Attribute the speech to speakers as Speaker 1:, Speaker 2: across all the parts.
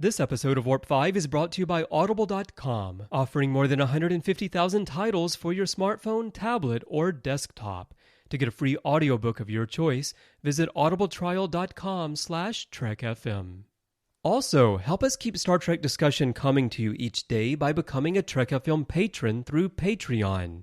Speaker 1: This episode of Warp 5 is brought to you by Audible.com, offering more than 150,000 titles for your smartphone, tablet, or desktop. To get a free audiobook of your choice, visit audibletrial.com/trekfm. Also, help us keep Star Trek discussion coming to you each day by becoming a Trek FM patron through Patreon.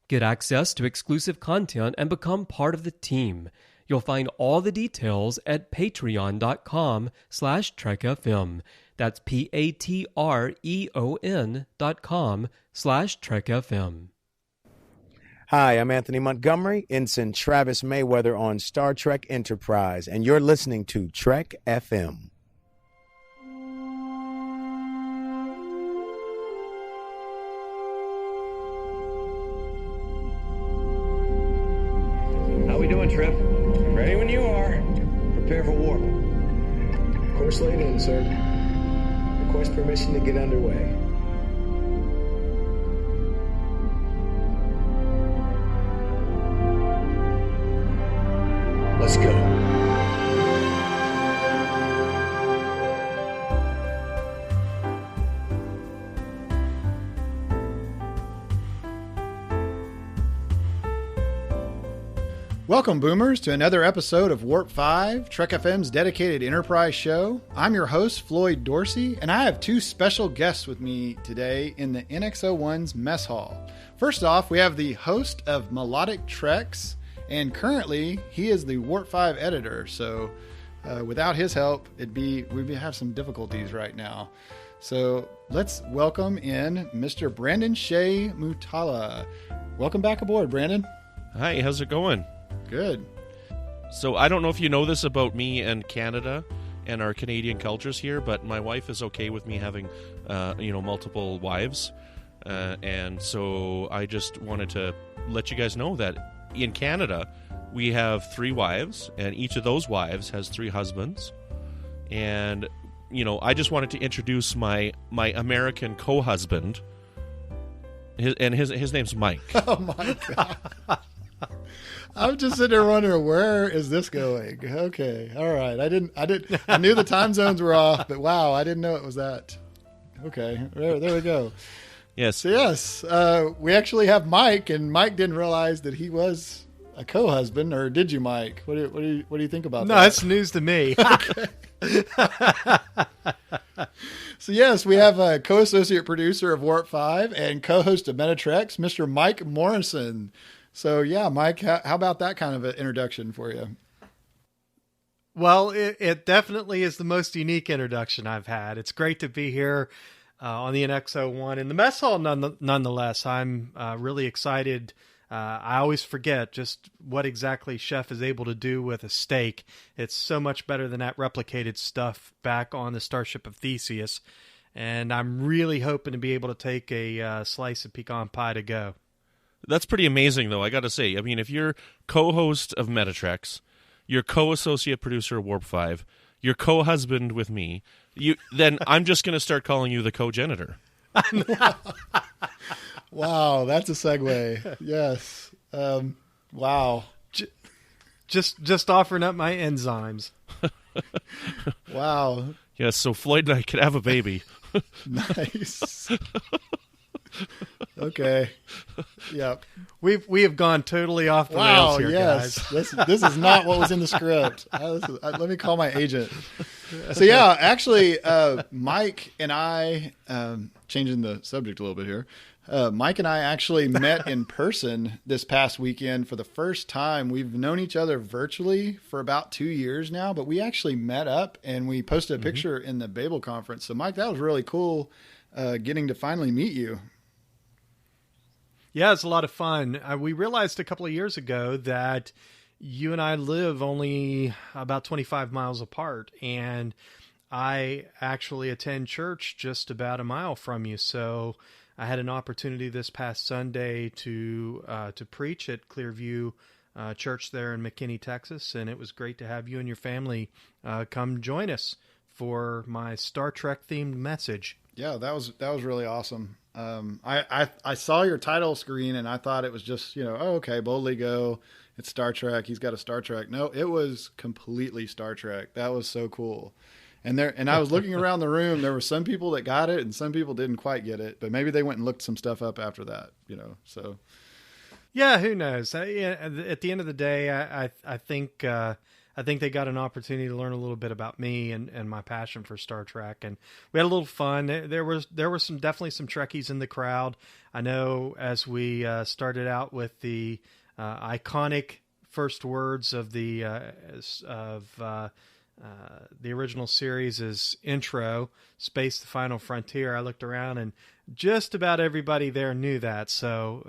Speaker 1: Get access to exclusive content and become part of the team. You'll find all the details at patreon.com/trekfm. That's patreon.com/trekfm.
Speaker 2: Hi, I'm Anthony Montgomery, Ensign Travis Mayweather on Star Trek Enterprise, and you're listening to Trek FM.
Speaker 3: How we doing, Tripp? Ready when you are. Prepare for warp.
Speaker 4: Course laid in, sir. Request permission to get underway. Let's go.
Speaker 5: Welcome, Boomers, to another episode of Warp 5, Trek FM's dedicated Enterprise show. I'm your host, Floyd Dorsey, and I have two special guests with me today in the NX-01's mess hall. First off, we have the host of Melodic Treks, and currently he is the Warp 5 editor, so without his help, we'd have some difficulties right now. So let's welcome in Mr. Brandon-Shea Mutala. Welcome back aboard, Brandon.
Speaker 6: Hi, how's it going?
Speaker 5: Good.
Speaker 6: So I don't know if you know this about me and Canada and our Canadian cultures here, but my wife is okay with me having, multiple wives. And so I just wanted to let you guys know that in Canada, we have 3 wives, and each of those wives has 3 husbands. And, I just wanted to introduce my American co-husband. His name's Mike.
Speaker 5: Oh, my God. I'm just sitting there wondering, where is this going? Okay, all right. I knew the time zones were off, but wow, I didn't know it was that. Okay, there we go.
Speaker 6: Yes.
Speaker 5: So yes, we actually have Mike, and Mike didn't realize that he was a co-husband, or did you, Mike? What do you think about that?
Speaker 7: No, it's news to me.
Speaker 5: So yes, we have a co-associate producer of Warp 5 and co-host of Melodic Treks, Mr. Mike Morrison. So yeah, Mike, how about that kind of an introduction for you?
Speaker 7: Well, it definitely is the most unique introduction I've had. It's great to be here on the NX-01 in the mess hall. Nonetheless, I'm really excited. I always forget just what exactly Chef is able to do with a steak. It's so much better than that replicated stuff back on the Starship of Theseus. And I'm really hoping to be able to take a slice of pecan pie to go.
Speaker 6: That's pretty amazing, though, I got to say. I mean, if you're co-host of Melodic Treks, you're co-associate producer of Warp 5, you're co-husband with me, then I'm just going to start calling you the co-genitor.
Speaker 5: Wow, that's a segue. Yes. Wow.
Speaker 7: Just offering up my enzymes.
Speaker 5: Wow.
Speaker 6: Yes, so Floyd and I could have a baby.
Speaker 5: Nice. Okay. Yep.
Speaker 7: We have gone totally off the rails here,
Speaker 5: yes.
Speaker 7: guys.
Speaker 5: This is not what was in the script. Let me call my agent. So yeah, actually, Mike and I, changing the subject a little bit here, Mike and I actually met in person this past weekend for the first time. We've known each other virtually for about 2 years now, but we actually met up and we posted a picture in the Babel conference. So Mike, that was really cool, getting to finally meet you.
Speaker 7: Yeah, it's a lot of fun. We realized a couple of years ago that you and I live only about 25 miles apart, and I actually attend church just about a mile from you. So I had an opportunity this past Sunday to preach at Clearview Church there in McKinney, Texas, and it was great to have you and your family come join us for my Star Trek themed message.
Speaker 5: Yeah, that was really awesome. I saw your title screen and I thought it was just, oh, okay, Boldly Go. It's Star Trek. He's got a Star Trek. No, it was completely Star Trek. That was so cool. And I was looking around the room. There were some people that got it and some people didn't quite get it, but maybe they went and looked some stuff up after that, so.
Speaker 7: Yeah, who knows? At the end of the day, I think they got an opportunity to learn a little bit about me and my passion for Star Trek, and we had a little fun. There were definitely some Trekkies in the crowd. I know as we started out with the iconic first words of the original series' intro, "Space: The Final Frontier," I looked around and just about everybody there knew that, so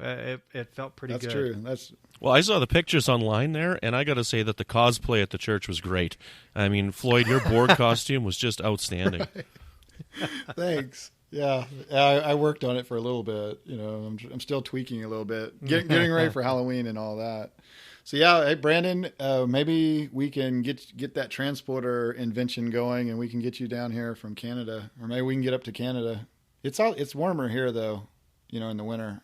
Speaker 7: it felt pretty good.
Speaker 5: That's true.
Speaker 6: Well, I saw the pictures online there, and I got to say that the cosplay at the church was great. I mean, Floyd, your Borg costume was just outstanding.
Speaker 5: Thanks. Yeah, I worked on it for a little bit. I'm still tweaking a little bit, getting ready for Halloween and all that. So yeah, hey Brandon, maybe we can get that transporter invention going, and we can get you down here from Canada, or maybe we can get up to Canada. It's warmer here though, in the winter,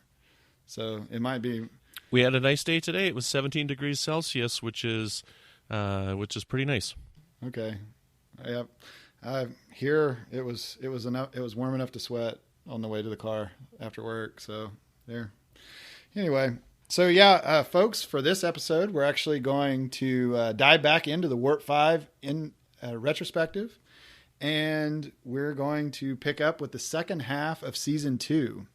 Speaker 5: so it might be.
Speaker 6: We had a nice day today. It was 17 degrees Celsius, which is pretty nice.
Speaker 5: Okay, yeah. Here it was warm enough to sweat on the way to the car after work. So there. Anyway. So yeah, folks, for this episode, we're actually going to dive back into the Warp 5 in retrospective, and we're going to pick up with the second half of Season 2.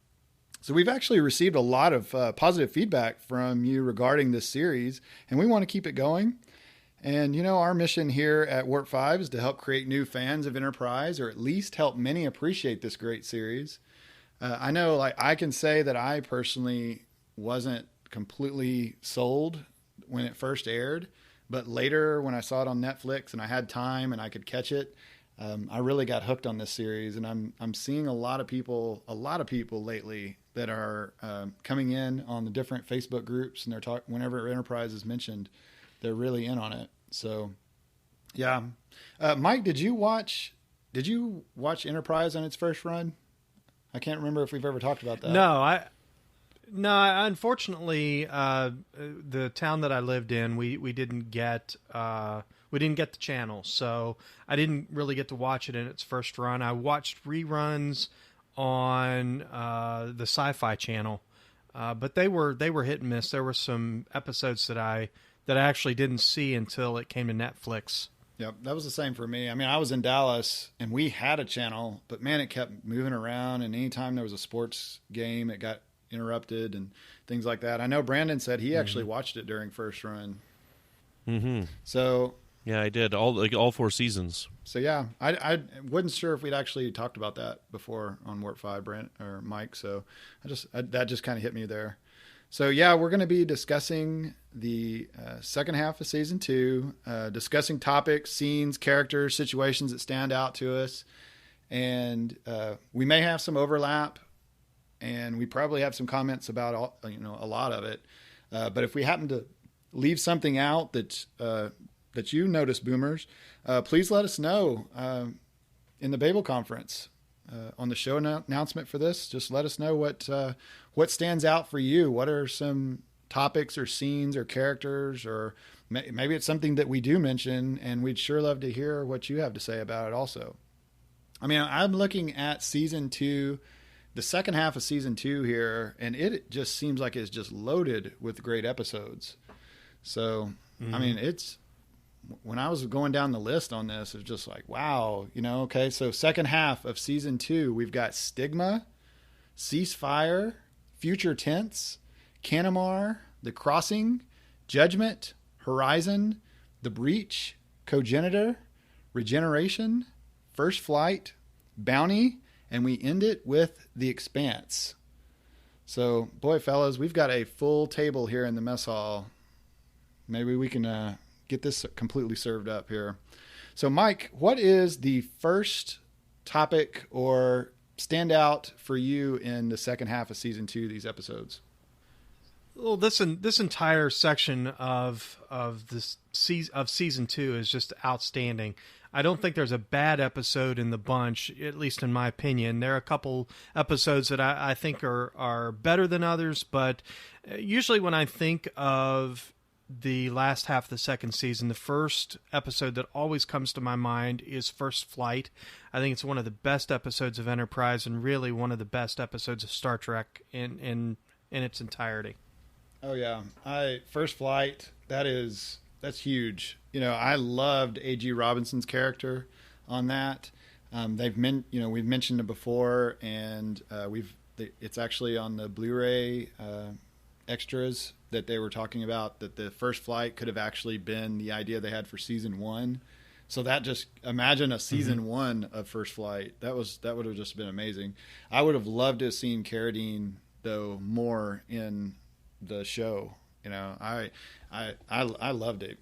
Speaker 5: So we've actually received a lot of positive feedback from you regarding this series, and we want to keep it going. And, our mission here at Warp 5 is to help create new fans of Enterprise, or at least help many appreciate this great series. I know, I can say that I personally wasn't completely sold when it first aired, but later when I saw it on Netflix and I had time and I could catch it, I really got hooked on this series. And I'm seeing a lot of people lately that are coming in on the different Facebook groups, and they're whenever Enterprise is mentioned, they're really in on it. So yeah. Mike, did you watch Enterprise on its first run? I can't remember if we've ever talked about that.
Speaker 7: No, unfortunately, the town that I lived in, we didn't get the channel, so I didn't really get to watch it in its first run. I watched reruns on the Sci-Fi Channel, but they were hit and miss. There were some episodes that I actually didn't see until it came to Netflix.
Speaker 5: Yep, that was the same for me. I mean, I was in Dallas, and we had a channel, but man, it kept moving around, and anytime there was a sports game, it got interrupted and things like that. I know Brandon said he actually watched it during first run.
Speaker 6: Mm-hmm.
Speaker 5: So
Speaker 6: yeah, I did all 4 seasons.
Speaker 5: So yeah, I wasn't sure if we'd actually talked about that before on Warp 5, Brent or Mike. So that just kind of hit me there. So yeah, we're going to be discussing the second half of season 2, discussing topics, scenes, characters, situations that stand out to us, and we may have some overlap. And we probably have some comments about a lot of it. But if we happen to leave something out that you notice, Boomers, please let us know in the Babel conference on the show announcement for this. Just let us know what stands out for you. What are some topics or scenes or characters, or maybe it's something that we do mention, and we'd sure love to hear what you have to say about it also. I mean, I'm looking at Season 2, the second half of Season 2 here, and it just seems like it's just loaded with great episodes. So, I mean, when I was going down the list on this, it was just like, wow, okay. So second half of Season 2, we've got Stigma, Ceasefire, Future Tense, Canamar, The Crossing, Judgement, Horizon, The Breach, Cogenitor, Regeneration, First Flight, Bounty, and we end it with The Expanse. So, boy, fellas, we've got a full table here in the mess hall. Maybe we can get this completely served up here. So, Mike, what is the first topic or standout for you in the second half of Season 2, these episodes?
Speaker 7: Well, this entire section of Season 2 is just outstanding. I don't think there's a bad episode in the bunch, at least in my opinion. There are a couple episodes that I think are better than others, but usually when I think of the last half of the second season. The first episode that always comes to my mind is First Flight. I think it's one of the best episodes of Enterprise and really one of the best episodes of Star Trek in its entirety.
Speaker 5: Oh yeah, First Flight. That's huge. I loved A.G. Robinson's character on that. We've mentioned it before, and it's actually on the Blu-ray extras that they were talking about, that the First Flight could have actually been the idea they had for season 1. So that just imagine a season 1 of First Flight. That would have just been amazing. I would have loved to have seen Carradine though more in the show. I loved it.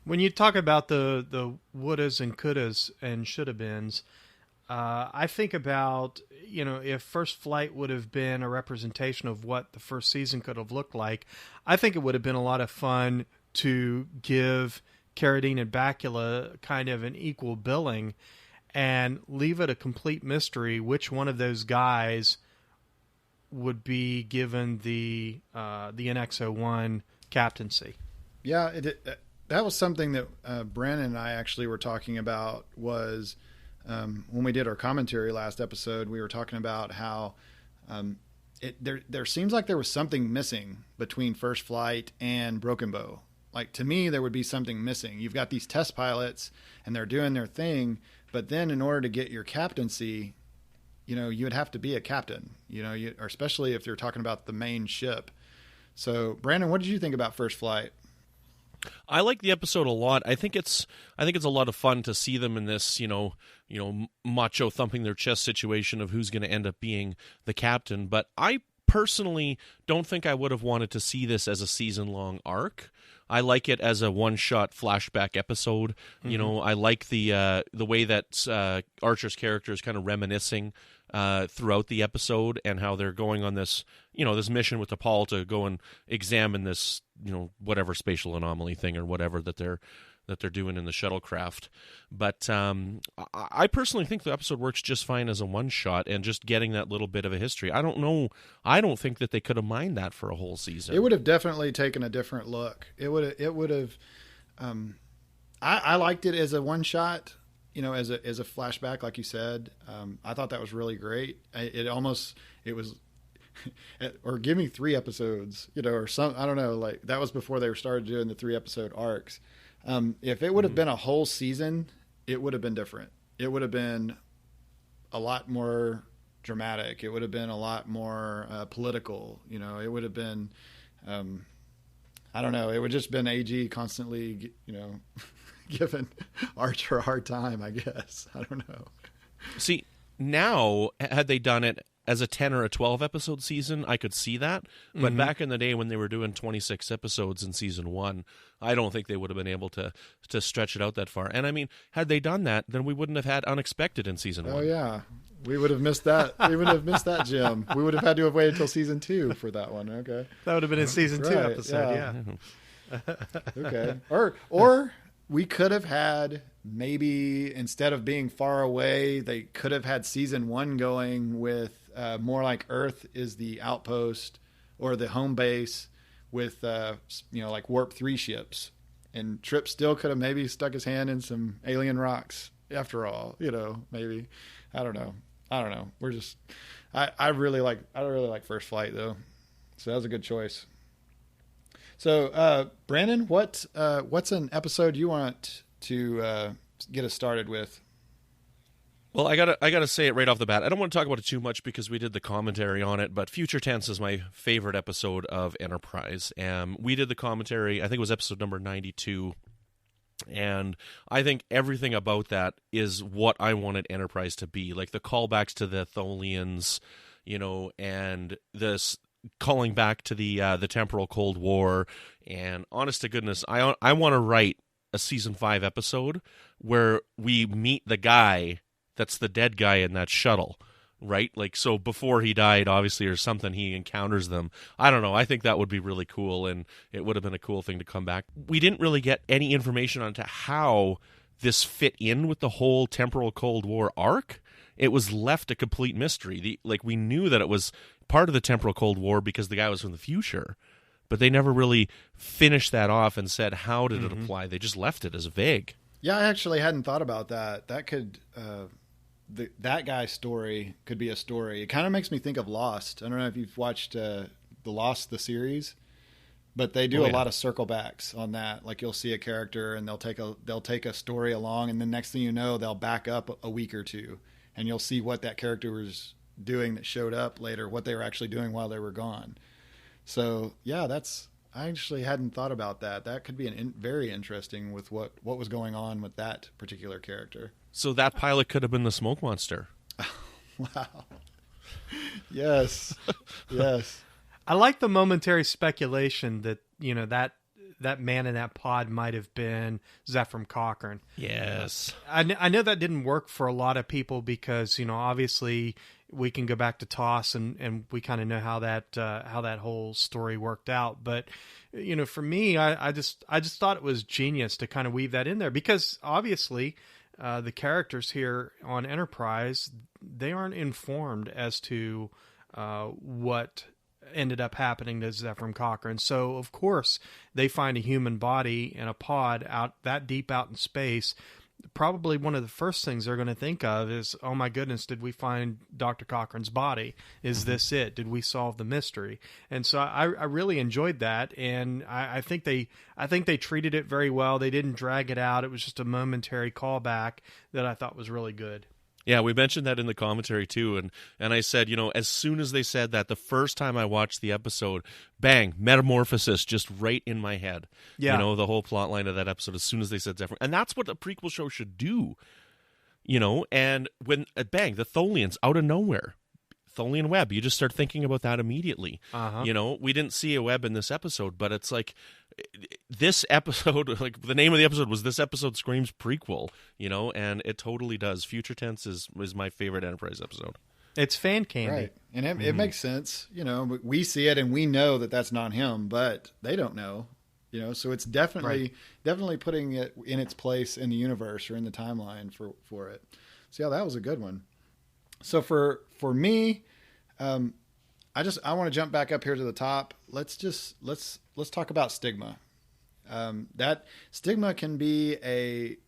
Speaker 7: When you talk about the wouldas and couldas and shoulda beens, I think about, if First Flight would have been a representation of what the first season could have looked like, I think it would have been a lot of fun to give Carradine and Bakula kind of an equal billing and leave it a complete mystery which one of those guys would be given the NX-01 captaincy.
Speaker 5: Yeah, that was something that Brandon and I actually were talking about was when we did our commentary last episode. We were talking about how there seems like there was something missing between First Flight and Broken Bow. Like, to me, there would be something missing. You've got these test pilots and they're doing their thing, but then in order to get your captaincy, you would have to be a captain, or especially if you're talking about the main ship. So, Brandon, what did you think about First Flight?
Speaker 6: I like the episode a lot. I think it's a lot of fun to see them in this, macho thumping their chest situation of who's going to end up being the captain. But I personally don't think I would have wanted to see this as a season-long arc. I like it as a one-shot flashback episode. Mm-hmm. I like the way that Archer's character is kind of reminiscing throughout the episode, and how they're going on this, this mission with T'Pol to go and examine this, whatever spatial anomaly thing or whatever that they're doing in the shuttlecraft. But I personally think the episode works just fine as a one-shot, and just getting that little bit of a history. I don't know. I don't think that they could have mined that for a whole season.
Speaker 5: It would have definitely taken a different look. It would have. I liked it as a one-shot. As a flashback, like you said. I thought that was really great. It was, or give me 3 episodes, or some, I don't know, like that was before they started doing the 3-episode arcs. If it would have been a whole season, it would have been different. It would have been a lot more dramatic. It would have been a lot more political. It would have been, I don't know. It would just been AG constantly, giving Archer a hard time, I guess. I don't know.
Speaker 6: See, now, had they done it as a 10 or a 12 episode season, I could see that. But back in the day when they were doing 26 episodes in season 1, I don't think they would have been able to stretch it out that far. And I mean, had they done that, then we wouldn't have had Unexpected in season 1.
Speaker 5: Oh yeah, we would have missed that. We would have missed that, Jim. We would have had to have waited until season 2 for that one. Okay,
Speaker 7: that would have been in season 2 episode. Yeah.
Speaker 5: Okay, or we could have had, maybe instead of being far away, they could have had season 1 going with more like Earth is the outpost or the home base with, like Warp 3 ships. And Tripp still could have maybe stuck his hand in some alien rocks after all, maybe. I don't know. We're just, I really like First Flight though. So that was a good choice. So, Brandon, what's an episode you want to get us started with?
Speaker 6: Well, I gotta say it right off the bat. I don't want to talk about it too much because we did the commentary on it, but Future Tense is my favorite episode of Enterprise. We did the commentary, I think it was episode number 92, and I think everything about that is what I wanted Enterprise to be. Like the callbacks to the Tholians, and this calling back to the temporal Cold War, and honest to goodness, I want to write a season 5 episode where we meet the guy that's the dead guy in that shuttle, right? Like, so before he died, obviously, or something, he encounters them. I don't know. I think that would be really cool, and it would have been a cool thing to come back. We didn't really get any information onto how this fit in with the whole temporal Cold War arc. It was left a complete mystery. We knew that it was part of the temporal Cold War because the guy was from the future, but they never really finished that off and said how did it apply. They just left it as vague.
Speaker 5: Yeah, I actually hadn't thought about that. That could that guy's story could be a story. It kind of makes me think of Lost. I don't know if you've watched the Lost, the series, but they do a lot of circle backs on that. Like you'll see a character and they'll take a story along, and the next thing you know, they'll back up a week or two, and you'll see what that character was doing that showed up later, what they were actually doing while they were gone. So yeah, I actually hadn't thought about that. That could be very interesting with what was going on with that particular character.
Speaker 6: So that pilot could have been the smoke monster.
Speaker 5: Wow. Yes. Yes.
Speaker 7: I like the momentary speculation that, that man in that pod might have been Zephram Cochrane.
Speaker 6: Yes.
Speaker 7: I know that didn't work for a lot of people because, obviously we can go back to TOS and we kind of know how that whole story worked out. But, for me, I just thought it was genius to kind of weave that in there because obviously the characters here on Enterprise, they aren't informed as to what ended up happening to Zephram Cochrane. So, of course, they find a human body in a pod out that deep out in space. Probably one of the first things they're going to think of is, oh my goodness, did we find Dr. Cochrane's body? Is this it? Did we solve the mystery? And so I really enjoyed that, and I think they treated it very well. They didn't drag it out. It was just a momentary callback that I thought was really good.
Speaker 6: Yeah, we mentioned that in the commentary too, and I said, as soon as they said that, the first time I watched the episode, bang, metamorphosis just right in my head.
Speaker 7: Yeah.
Speaker 6: The whole plot line of that episode, as soon as they said Zephram. And that's what a prequel show should do, and when, bang, the Tholians out of nowhere. Tholian web, you just start thinking about that immediately. We didn't see a web in this episode, but it's like this episode, like the name of the episode was This Episode Screams Prequel, and it totally does. Future Tense is my favorite Enterprise episode.
Speaker 7: It's fan candy.
Speaker 5: Right. And it makes sense. We see it and we know that that's not him, but they don't know, so it's definitely putting it in its place in the universe or in the timeline for it. So yeah, that was a good one. So for me, I want to jump back up here to the top. Let's talk about Stigma. That Stigma can be a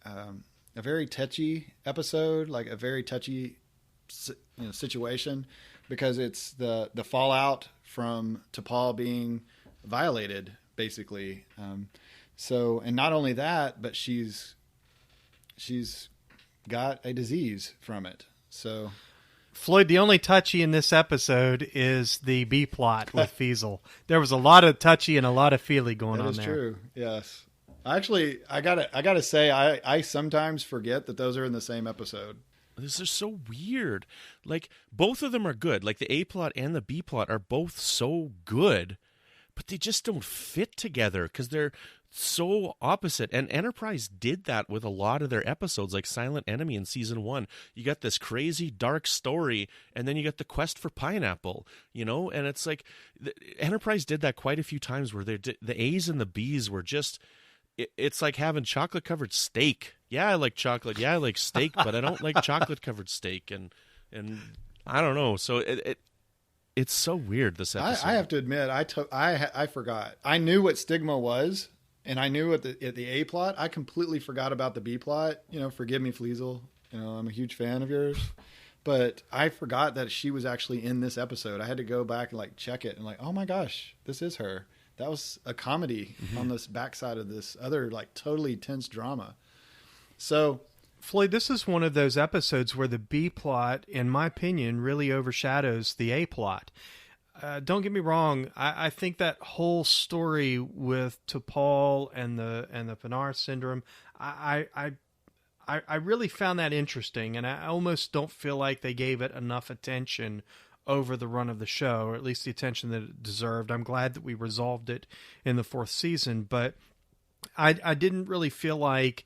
Speaker 5: very touchy episode, like a very touchy situation, because it's the fallout from T'Pol being violated, basically. And not only that, but she's got a disease from it. So.
Speaker 7: Floyd, the only touchy in this episode is the B plot with Feasel. There was a lot of touchy and a lot of feely going on there.
Speaker 5: That is true. Yes. Actually, I gotta say, I sometimes forget that those are in the same episode.
Speaker 6: This is so weird. Like, both of them are good. Like, the A plot and the B plot are both so good, but they just don't fit together because they're so opposite. And Enterprise did that with a lot of their episodes, like Silent Enemy in season 1. You got this crazy dark story, and then you got the quest for Pineapple, and it's like Enterprise did that quite a few times where the A's and the B's were just, it's like having chocolate covered steak. Yeah, I like chocolate. Yeah, I like steak, but I don't like chocolate covered steak. And I don't know. So it's so weird, this episode.
Speaker 5: I have to admit, I forgot. I knew what Stigma was. And I knew at the A plot, I completely forgot about the B plot. Forgive me, Fleasel. I'm a huge fan of yours. But I forgot that she was actually in this episode. I had to go back and check it and oh my gosh, this is her. That was a comedy on this backside of this other totally tense drama. So,
Speaker 7: Floyd, this is one of those episodes where the B plot, in my opinion, really overshadows the A plot. Don't get me wrong. I think that whole story with T'Pol and the Panar syndrome, I really found that interesting, and I almost don't feel like they gave it enough attention over the run of the show, or at least the attention that it deserved. I'm glad that we resolved it in the 4th season, but I didn't really feel like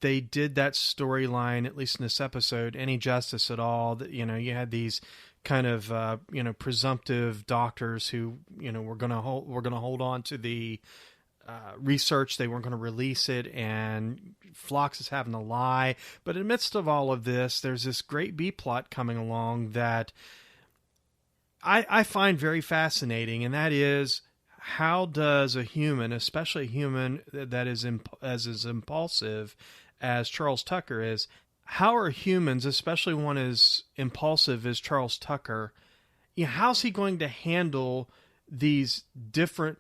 Speaker 7: they did that storyline, at least in this episode, any justice at all. That you had these kind of presumptive doctors who were going to hold on to the research. They weren't going to release it, and Phlox is having to lie. But in the midst of all of this, there's this great B plot coming along that I find very fascinating, and that is, how does a human, especially a human that is as impulsive as Charles Tucker is, how are humans, especially one as impulsive as Charles Tucker, how's he going to handle these different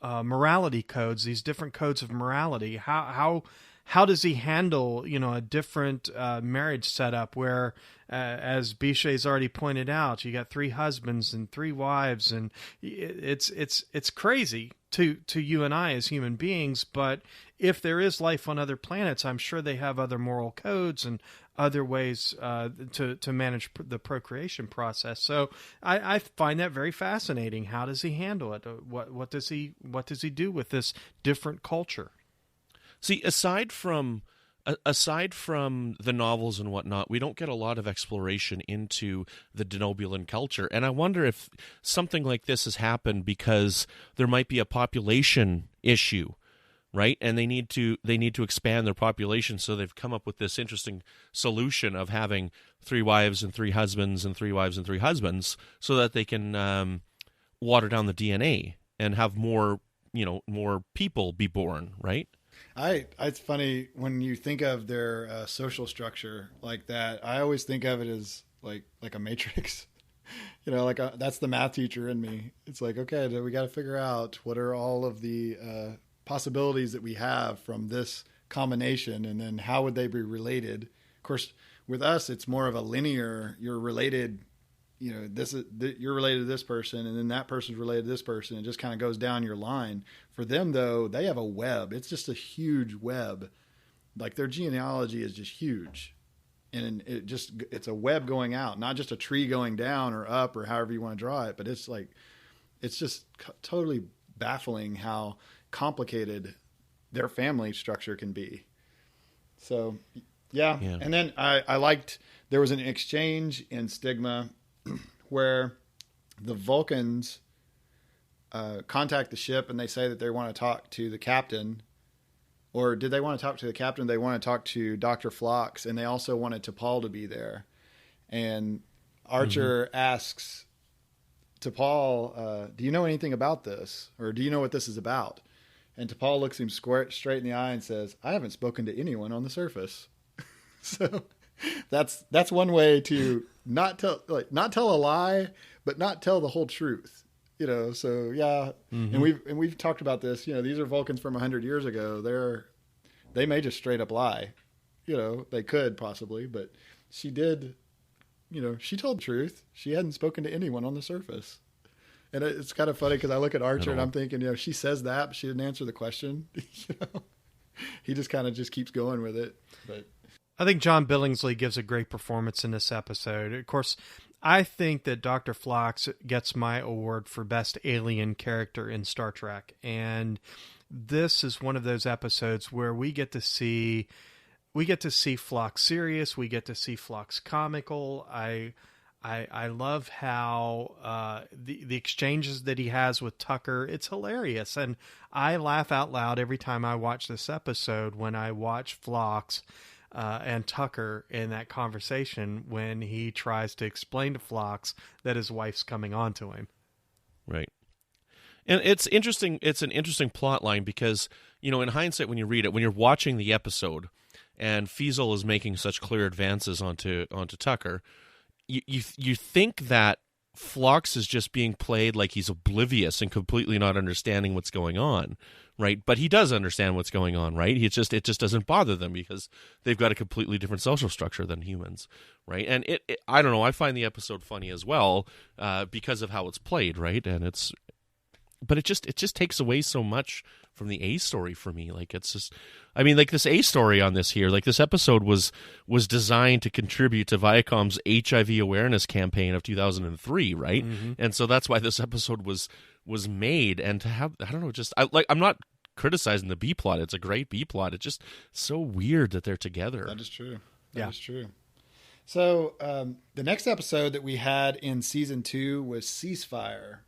Speaker 7: morality codes, these different codes of morality? How does he handle, a different marriage setup where, as Bichet's already pointed out, you got 3 husbands and 3 wives, and it's crazy to you and I as human beings. But if there is life on other planets, I'm sure they have other moral codes and other ways to manage the procreation process. So I find that very fascinating. How does he handle it? What does he do with this different culture?
Speaker 6: See, aside from the novels and whatnot, we don't get a lot of exploration into the Denobulan culture, and I wonder if something like this has happened because there might be a population issue, right? And they need to expand their population, so they've come up with this interesting solution of having 3 wives and 3 husbands and 3 wives and 3 husbands, so that they can water down the DNA and have more people be born, right?
Speaker 5: It's funny when you think of their social structure like that. I always think of it as like a matrix, that's the math teacher in me. It's like, okay, we got to figure out what are all of the possibilities that we have from this combination, and then how would they be related? Of course, with us, it's more of a linear. You're related. You're related to this person, and then that person's related to this person. It just kind of goes down your line. For them, though, they have a web. It's just a huge web. Like, their genealogy is just huge. And it's a web going out, not just a tree going down or up or however you want to draw it. But it's just totally baffling how complicated their family structure can be. So, yeah. And then I liked, there was an exchange in Stigma where the Vulcans contact the ship and they say that they want to talk to the captain. Or did they want to talk to the captain? They want to talk to Dr. Phlox, and they also wanted T'Pol to be there. And Archer asks T'Pol, do you know anything about this? Or do you know what this is about? And T'Pol looks him straight in the eye and says, I haven't spoken to anyone on the surface. So that's one way to not tell a lie, but not tell the whole truth. So yeah. And we've talked about this, these are Vulcans from 100 years ago. They may just straight up lie, they could possibly, but she did, she told the truth. She hadn't spoken to anyone on the surface. And it's kind of funny because I look at Archer and I'm thinking, she says that, but she didn't answer the question. He just kind of just keeps going with it. But
Speaker 7: I think John Billingsley gives a great performance in this episode. Of course, I think that Dr. Phlox gets my award for best alien character in Star Trek. And this is one of those episodes where we get to see Phlox serious. We get to see Phlox comical. I love how the exchanges that he has with Tucker, it's hilarious. And I laugh out loud every time I watch this episode when I watch Phlox and Tucker in that conversation when he tries to explain to Phlox that his wife's coming on to him.
Speaker 6: Right. And it's interesting. It's an interesting plot line because, in hindsight, when you read it, when you're watching the episode and Feasel is making such clear advances onto Tucker, you think that Phlox is just being played like he's oblivious and completely not understanding what's going on, right? But he does understand what's going on, right? It just doesn't bother them because they've got a completely different social structure than humans, right? And I don't know, I find the episode funny as well because of how it's played, right? And but it just takes away so much from the A story for me. Like, it's just, this A story on this here, like, this episode was designed to contribute to Viacom's HIV awareness campaign of 2003, right? And so that's why this episode was made. And to have, I don't know, I'm not criticizing the B plot. It's a great B plot. It's just so weird that they're together.
Speaker 5: That is true. That is true. So the next episode that we had in season 2 was Ceasefire.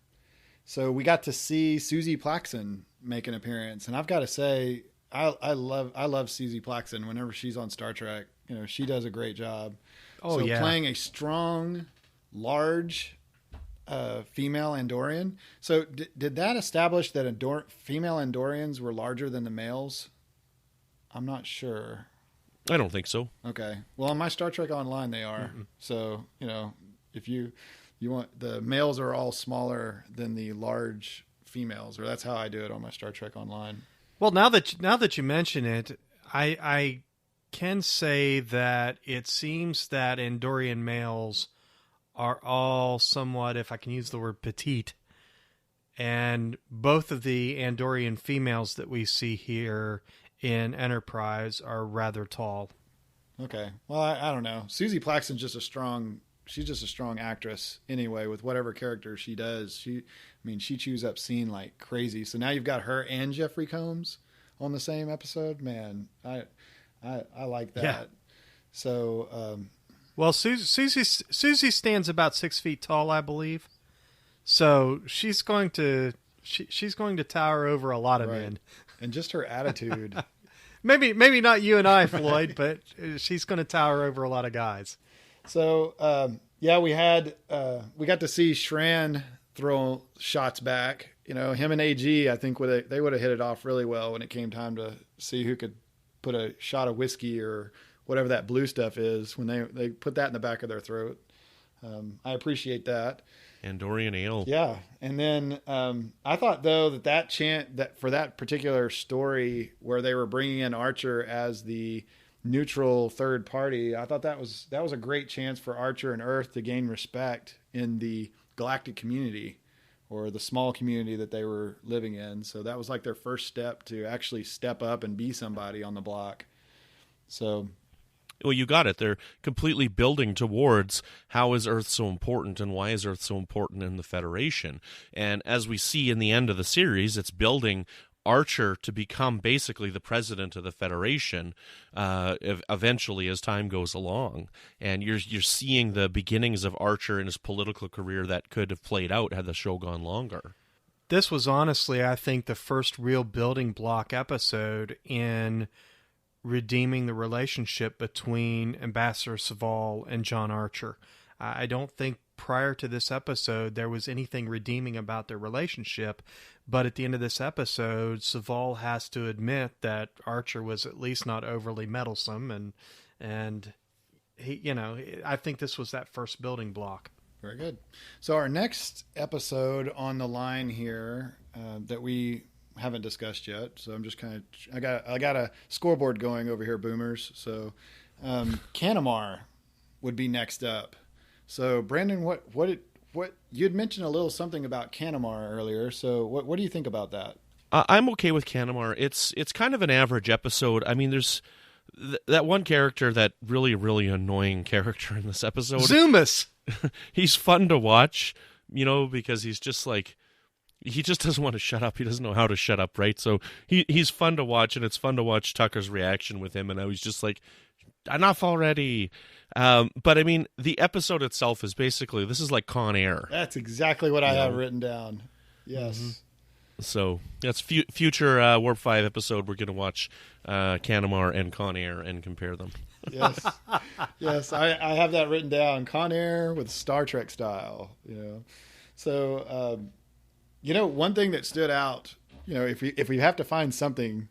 Speaker 5: So we got to see Suzie Plakson make an appearance, and I've got to say, I love Suzie Plakson whenever she's on Star Trek. She does a great job. Playing a strong, large female Andorian. So did that establish that female Andorians were larger than the males? I'm not sure.
Speaker 6: I don't think so.
Speaker 5: Okay. Well, on my Star Trek Online, they are. Mm-hmm. So, if you want, the males are all smaller than the large females, or that's how I do it on my Star Trek Online.
Speaker 7: Well, now that you mention it, I can say that it seems that Andorian males are all somewhat, if I can use the word, petite. And both of the Andorian females that we see here in Enterprise are rather tall.
Speaker 5: Okay. Well, I don't know. Susie Plaxton's just she's just a strong actress anyway, with whatever character she does. She chews up scene like crazy. So now you've got her and Jeffrey Combs on the same episode. Man, I like that. Yeah. So,
Speaker 7: well, Susie stands about 6 feet tall, I believe. So she's going to tower over a lot of men.
Speaker 5: And just her attitude.
Speaker 7: maybe not you and I, Floyd, but she's going to tower over a lot of guys.
Speaker 5: So, we got to see Shran throw shots back. Him and AG, I think they would have hit it off really well when it came time to see who could put a shot of whiskey or whatever that blue stuff is when they put that in the back of their throat. I appreciate that.
Speaker 6: Andorian ale.
Speaker 5: Yeah. And then I thought, though, that chant that for that particular story where they were bringing in Archer as the neutral third party, I thought that was a great chance for Archer and Earth to gain respect in the galactic community or the small community that they were living in. So that was like their first step to actually step up and be somebody on the block. So...
Speaker 6: Well, you got it. They're completely building towards how is Earth so important and why is Earth so important in the Federation. And as we see in the end of the series, it's building Archer to become basically the president of the Federation eventually as time goes along. And you're seeing the beginnings of Archer in his political career that could have played out had the show gone longer.
Speaker 7: This was honestly, I think, the first real building block episode in redeeming the relationship between Ambassador Soval and John Archer. I don't think prior to this episode there was anything redeeming about their relationship, but at the end of this episode, Soval has to admit that Archer was at least not overly meddlesome, and he, I think this was that first building block.
Speaker 5: Very good. So our next episode on the line here that we haven't discussed yet, so I'm just I got a scoreboard going over here, boomers. So Canamar would be next up. So Brandon, what you'd mentioned a little something about Canamar earlier, so what do you think about that?
Speaker 6: I'm okay with Canamar. It's kind of an average episode. I mean, there's that one character, that really annoying character in this episode,
Speaker 7: Zoomus.
Speaker 6: He's fun to watch, because he's just like, he just doesn't want to shut up. He doesn't know how to shut up, right? So he's fun to watch, and it's fun to watch Tucker's reaction with him. And I was just like, enough already. But I mean, the episode itself is basically, this is like Con Air.
Speaker 5: That's exactly what I have written down. Yes.
Speaker 6: Mm-hmm. So that's future Warp 5 episode. We're going to watch Canamar and Con Air and compare them.
Speaker 5: Yes, I have that written down. Con Air with Star Trek style. So. One thing that stood out, if we have to find something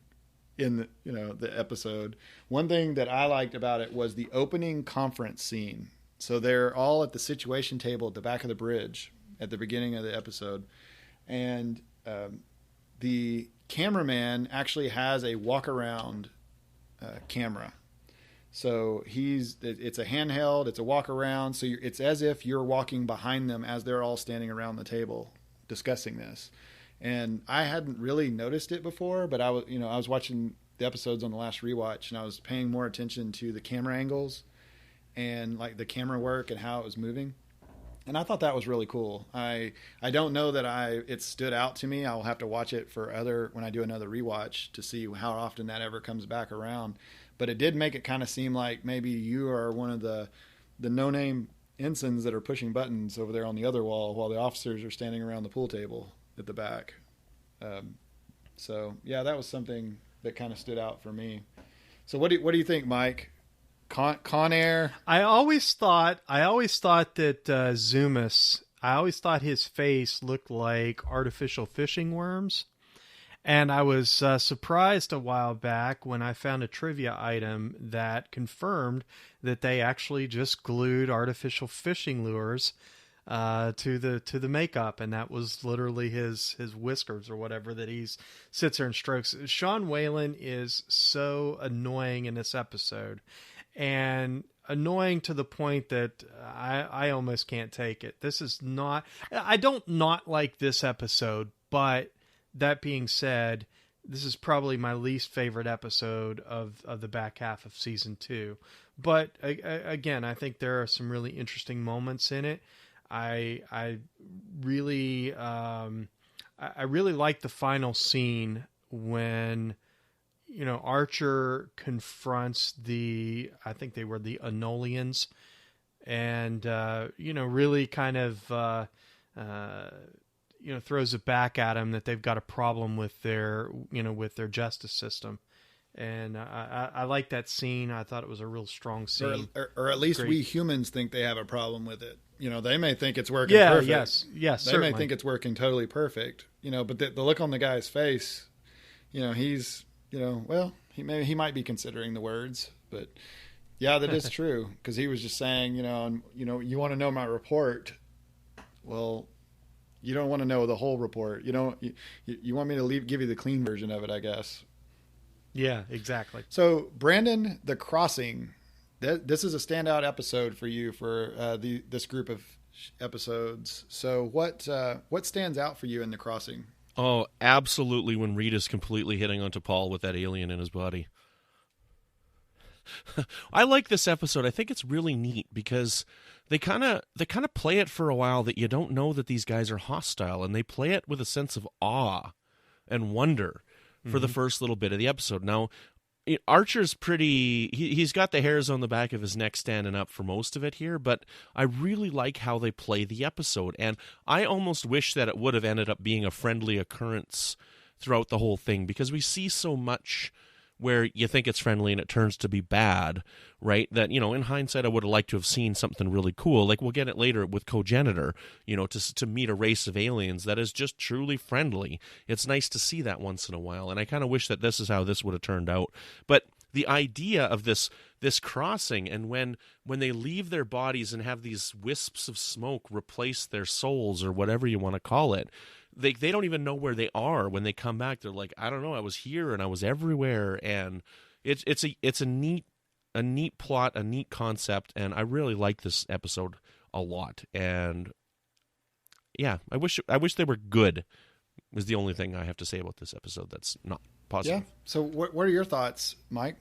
Speaker 5: in the episode, one thing that I liked about it was the opening conference scene. So they're all at the situation table at the back of the bridge at the beginning of the episode, and the cameraman actually has a walk around camera. So it's a handheld, it's a walk around. So it's as if you're walking behind them as they're all standing around the table discussing this. And I hadn't really noticed it before, but I was watching the episodes on the last rewatch, and I was paying more attention to the camera angles and like the camera work and how it was moving. And I thought that was really cool. I don't know that it stood out to me. I'll have to watch it when I do another rewatch to see how often that ever comes back around. But it did make it kind of seem like maybe you are one of the no-name ensigns that are pushing buttons over there on the other wall while the officers are standing around the pool table at the back. So yeah, that was something that kind of stood out for me. So what do you think, Mike? Con Air?
Speaker 7: I always thought that Zoomus, I always thought his face looked like artificial fishing worms. And I was surprised a while back when I found a trivia item that confirmed that they actually just glued artificial fishing lures to the makeup, and that was literally his whiskers or whatever that he sits there and strokes. Sean Whalen is so annoying in this episode, and annoying to the point that I almost can't take it. This is not... I don't not like this episode, but... That being said, this is probably my least favorite episode of the back half of season 2. But again, I think there are some really interesting moments in it. I really like the final scene when, you know, Archer confronts I think they were the Anolians, and really kind of throws it back at him that they've got a problem with their justice system. And I like that scene. I thought it was a real strong scene.
Speaker 5: Or at least we humans think they have a problem with it. You know, they may think it's working perfect.
Speaker 7: Yes,
Speaker 5: they
Speaker 7: certainly.
Speaker 5: may think it's working totally perfect. You know, but the look on the guy's face, you know, he's, you know, well, he might be considering the words, but yeah, that is true. Because he was just saying, you want to know my report. Well, you don't want to know the whole report. You want me to give you the clean version of it, I guess.
Speaker 7: Yeah, exactly.
Speaker 5: So, Brandon, The Crossing. This is a standout episode for you for this group of episodes. So, what stands out for you in The Crossing?
Speaker 6: Oh, absolutely! When Rita's completely hitting onto Paul with that alien in his body. I like this episode. I think it's really neat because they kind of play it for a while that you don't know that these guys are hostile, and they play it with a sense of awe and wonder for the first little bit of the episode. Now, Archer's pretty... He's got the hairs on the back of his neck standing up for most of it here, but I really like how they play the episode, and I almost wish that it would have ended up being a friendly occurrence throughout the whole thing, because we see so much where you think it's friendly and it turns to be bad, right? That, in hindsight, I would have liked to have seen something really cool. Like, we'll get it later with Cogenitor, to meet a race of aliens that is just truly friendly. It's nice to see that once in a while, and I kind of wish that this is how this would have turned out. But the idea of this crossing, and when they leave their bodies and have these wisps of smoke replace their souls, or whatever you want to call it, they don't even know where they are when they come back. They're like, I don't know, I was here and I was everywhere, and it's a neat plot, a neat concept, and I really like this episode a lot. And yeah, I wish they were good. Is the only thing I have to say about this episode that's not positive.
Speaker 5: Yeah. So what are your thoughts, Mike?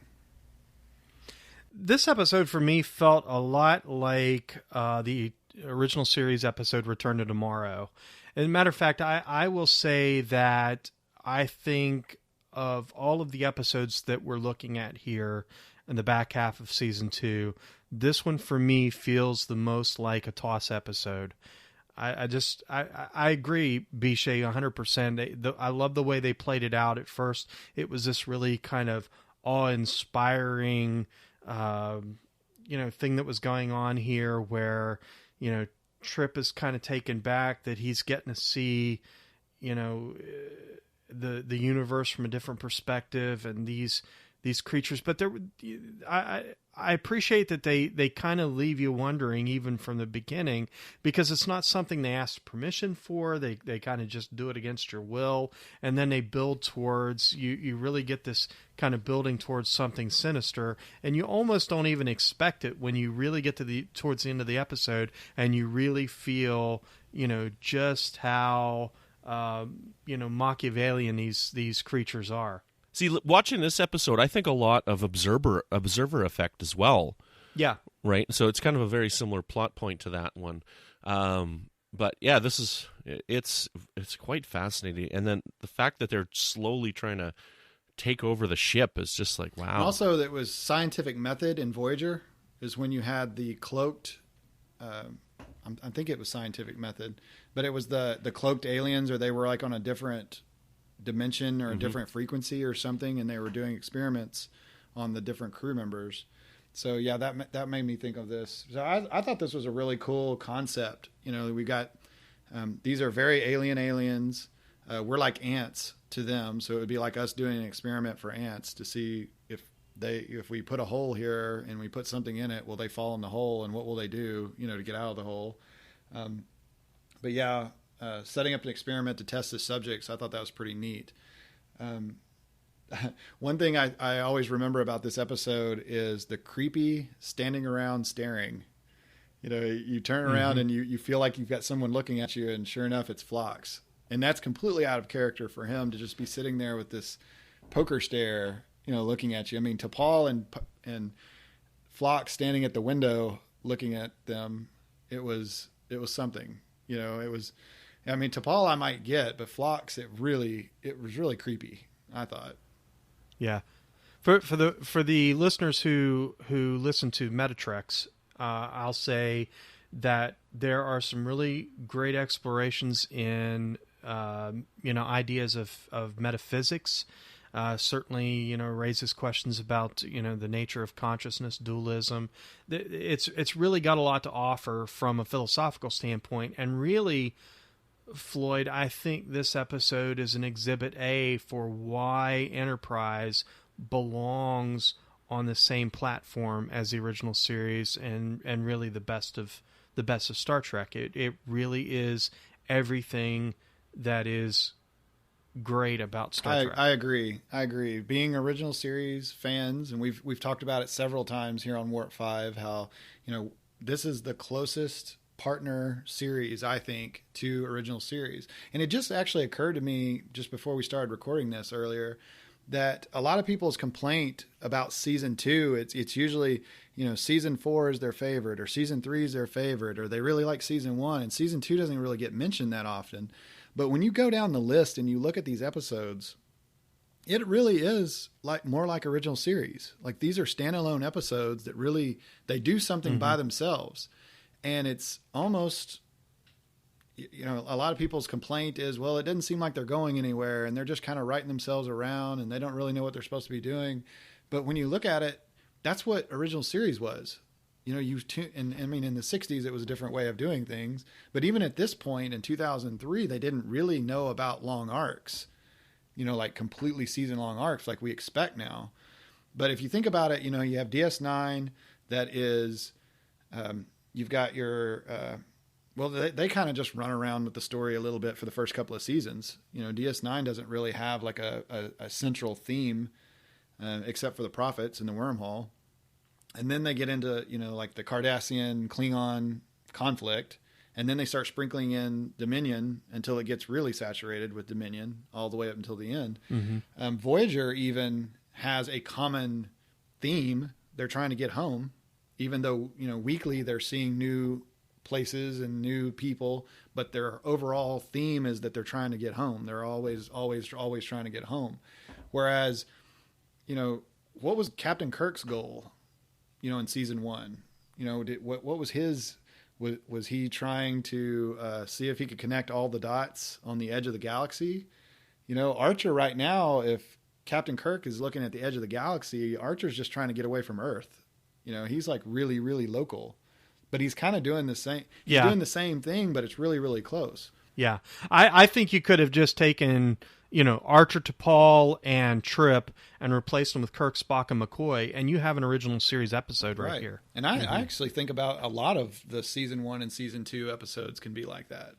Speaker 7: This episode for me felt a lot like the original series episode Return to Tomorrow. As a matter of fact, I will say that I think of all of the episodes that we're looking at here in the back half of season 2, this one for me feels the most like a TOS episode. I agree, Bichet, 100%. I love the way they played it out. At first, it was this really kind of awe-inspiring, thing that was going on here where, Tripp is kind of taken back that he's getting to see, the universe from a different perspective and these creatures. But I appreciate that they kind of leave you wondering even from the beginning, because it's not something they ask permission for. They kind of just do it against your will, and then they build towards you really get this kind of building towards something sinister, and you almost don't even expect it when you really get towards the end of the episode, and you really feel just how Machiavellian these creatures are.
Speaker 6: See, watching this episode, I think a lot of observer effect as well.
Speaker 7: Yeah.
Speaker 6: Right? So it's kind of a very similar plot point to that one. But yeah, it's quite fascinating. And then the fact that they're slowly trying to take over the ship is just like, wow.
Speaker 5: And also, that was scientific method in Voyager is when you had the cloaked, I think it was scientific method, but it was the cloaked aliens, or they were like on a different dimension or a different frequency or something, and they were doing experiments on the different crew members. So yeah, that made me think of this. So I thought this was a really cool concept. We got These are very alien aliens. We're like ants to them, so it would be like us doing an experiment for ants to see if we put a hole here and we put something in it, will they fall in the hole, and what will they do, to get out of the hole? But yeah, setting up an experiment to test the subjects, I thought that was pretty neat. One thing I always remember about this episode is the creepy standing around staring. You turn around and you feel like you've got someone looking at you, and sure enough, it's Phlox. And that's completely out of character for him to just be sitting there with this poker stare, looking at you. I mean, T'Pol and Phlox standing at the window looking at them, it was something. T'Pol I might get, but Phlox, it was really creepy, I thought.
Speaker 7: Yeah. For the listeners who listen to Melodic Treks, I'll say that there are some really great explorations in ideas of metaphysics. Certainly, raises questions about the nature of consciousness, dualism. It's really got a lot to offer from a philosophical standpoint, and really, Floyd, I think this episode is an exhibit A for why Enterprise belongs on the same platform as the original series, and really the best of Star Trek. It really is everything that is great about Star Trek.
Speaker 5: I agree. Being original series fans, and we've talked about it several times here on Warp 5, how this is the closest partner series, I think, to original series. And it just actually occurred to me just before we started recording this earlier that a lot of people's complaint about season 2, it's usually, season 4 is their favorite, or season 3 is their favorite, or they really like season 1, and season 2 doesn't really get mentioned that often. But when you go down the list and you look at these episodes, it really is more like original series. Like, these are standalone episodes that really, they do something by themselves. And it's almost, a lot of people's complaint is, well, it doesn't seem like they're going anywhere, and they're just kind of writing themselves around, and they don't really know what they're supposed to be doing. But when you look at it, that's what original series was. In the 60s, it was a different way of doing things. But even at this point in 2003, they didn't really know about long arcs, like completely season-long arcs like we expect now. But if you think about it, you have DS9 that is, you've got your, they kind of just run around with the story a little bit for the first couple of seasons. DS9 doesn't really have like a central theme, except for the prophets and the wormhole. And then they get into, like the Cardassian Klingon conflict. And then they start sprinkling in Dominion until it gets really saturated with Dominion all the way up until the end. Mm-hmm. Voyager even has a common theme. They're trying to get home, even though, weekly they're seeing new places and new people, but their overall theme is that they're trying to get home. They're always trying to get home. Whereas, what was Captain Kirk's goal? In season 1, what was his, was he trying to see if he could connect all the dots on the edge of the galaxy? Archer right now, if Captain Kirk is looking at the edge of the galaxy, Archer's just trying to get away from Earth. He's like really, really local, but he's kind of doing the same. He's doing the same thing, but it's really, really close.
Speaker 7: Yeah. I think you could have just taken, Archer, T'Pol, and Tripp and replaced them with Kirk, Spock, and McCoy, and you have an original series episode right here.
Speaker 5: And I actually think about a lot of the season 1 and season 2 episodes can be like that.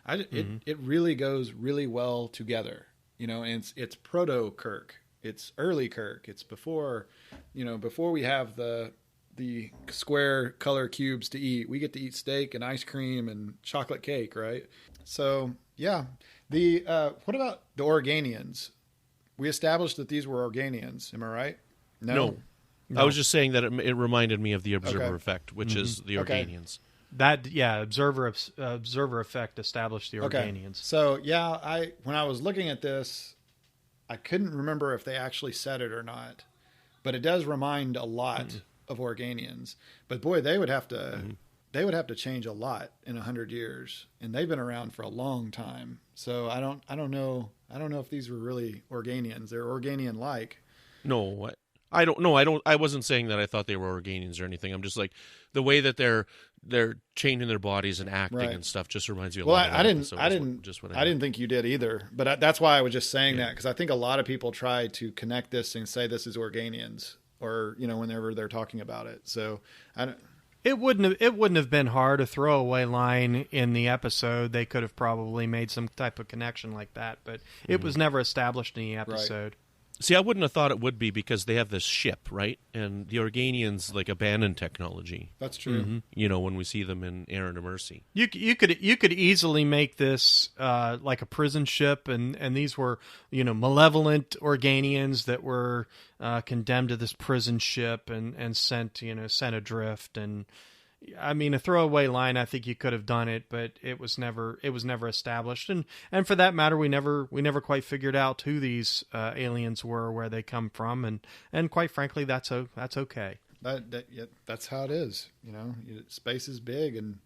Speaker 5: It really goes really well together, and it's proto Kirk. It's early Kirk. It's before we have the square color cubes to eat. We get to eat steak and ice cream and chocolate cake, right? So, yeah. What about the Organians? We established that these were Organians. Am I right?
Speaker 6: No. I was just saying that it reminded me of the observer effect, which is the Organians.
Speaker 7: That observer effect established the Organians.
Speaker 5: So when I was looking at this, I couldn't remember if they actually said it or not, but it does remind a lot of Organians. But boy, they would have to change a lot in 100 years, and they've been around for a long time. So I don't know if these were really Organians. They're Organian-like.
Speaker 6: No, I don't know. I wasn't saying that I thought they were Organians or anything. I'm just like the way that they're they're changing their bodies and acting
Speaker 5: Right.
Speaker 6: and stuff just reminds me a
Speaker 5: Well,
Speaker 6: lot of that
Speaker 5: I
Speaker 6: episode,
Speaker 5: I didn't think you did either, but that's why I was just saying that, because I think a lot of people try to connect this and say this is Organians, or whenever they're talking about it. So I don't.
Speaker 7: It wouldn't have been hard, a throwaway line in the episode. They could have probably made some type of connection like that, but it was never established in the episode.
Speaker 6: See, I wouldn't have thought it would be, because they have this ship, right? And the Organians like abandon technology.
Speaker 5: That's true.
Speaker 6: When we see them in Errand of Mercy.
Speaker 7: You could easily make this like a prison ship, and these were malevolent Organians that were condemned to this prison ship and sent adrift. And I mean, a throwaway line, I think you could have done it, but it was never established. And for that matter, we never quite figured out who these aliens were, where they come from, and quite frankly, that's okay.
Speaker 5: That's how it is. Space is big, and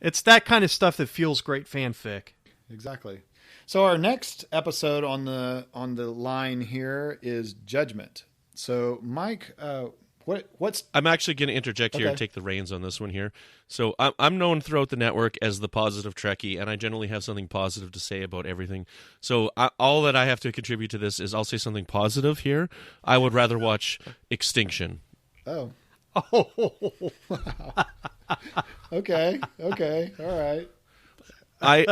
Speaker 7: it's that kind of stuff that fuels great fanfic.
Speaker 5: Exactly. So our next episode on the line here is Judgement. So Mike, what's
Speaker 6: I'm actually going to interject here
Speaker 5: Okay.
Speaker 6: and take the reins on this one here. So I'm known throughout the network as the positive Trekkie, and I generally have something positive to say about everything. So all that I have to contribute to this is I'll say something positive here. I would rather watch Extinction.
Speaker 5: Oh.
Speaker 7: Oh,
Speaker 5: Okay. All right.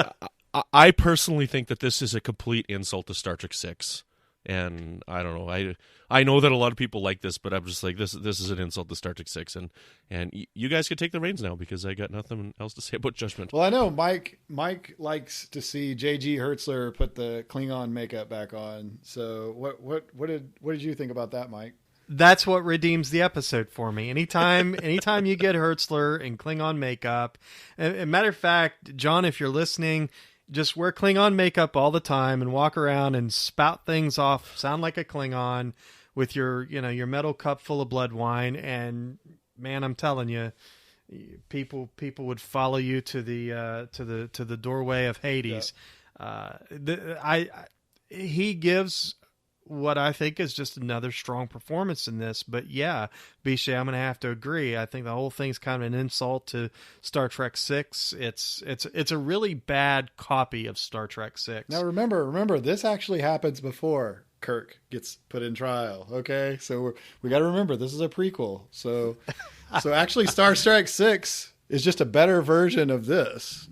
Speaker 6: I personally think that this is a complete insult to Star Trek 6. And I don't know. I know that a lot of people like this, but I'm just like, this is an insult to Star Trek 6, and you guys could take the reins now, because I got nothing else to say about Judgment.
Speaker 5: Well, I know Mike likes to see J.G. Hertzler put the Klingon makeup back on. So what did you think about that, Mike?
Speaker 7: that's what redeems the episode for me. Anytime you get Hertzler in Klingon makeup, and matter of fact, John, if you're listening, just wear Klingon makeup all the time and walk around and spout things off, sound like a Klingon with your metal cup full of blood wine, and man, I'm telling you, people would follow you to the doorway of Hades. Yeah. He gives what I think is just another strong performance in this. But yeah, Bishay, I'm going to have to agree. I think the whole thing's kind of an insult to Star Trek 6. It's a really bad copy of Star Trek 6.
Speaker 5: Now remember, this actually happens before Kirk gets put in trial. Okay, so we got to remember this is a prequel. So actually, Star Trek 6 is just a better version of this,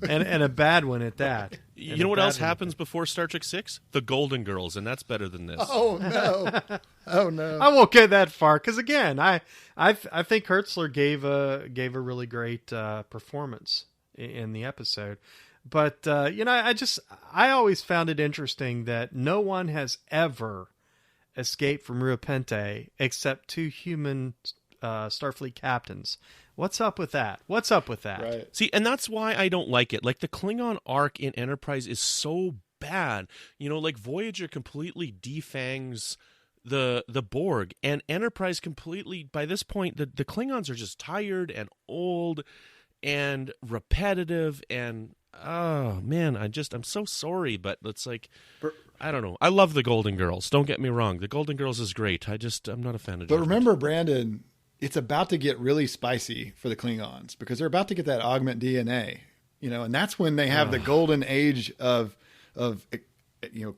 Speaker 7: and a bad one at that.
Speaker 6: You know what else happens before Star Trek 6? The Golden Girls, and that's better than this.
Speaker 5: Oh no! Oh no!
Speaker 7: I won't get that far, because again, I think Hertzler gave a really great performance in the episode. But I always found it interesting that no one has ever escaped from Ruapente except 2 human Starfleet captains. What's up with that?
Speaker 5: Right.
Speaker 6: See, and that's why I don't like it. Like, the Klingon arc in Enterprise is so bad. Like Voyager completely defangs the Borg, and Enterprise completely, by this point, the Klingons are just tired and old and repetitive, and oh man, I'm so sorry, but it's like, I don't know. I love the Golden Girls. Don't get me wrong. The Golden Girls is great. I'm not a fan of.
Speaker 5: But remember, Brandon, it's about to get really spicy for the Klingons because they're about to get that augment DNA, and that's when they have the golden age of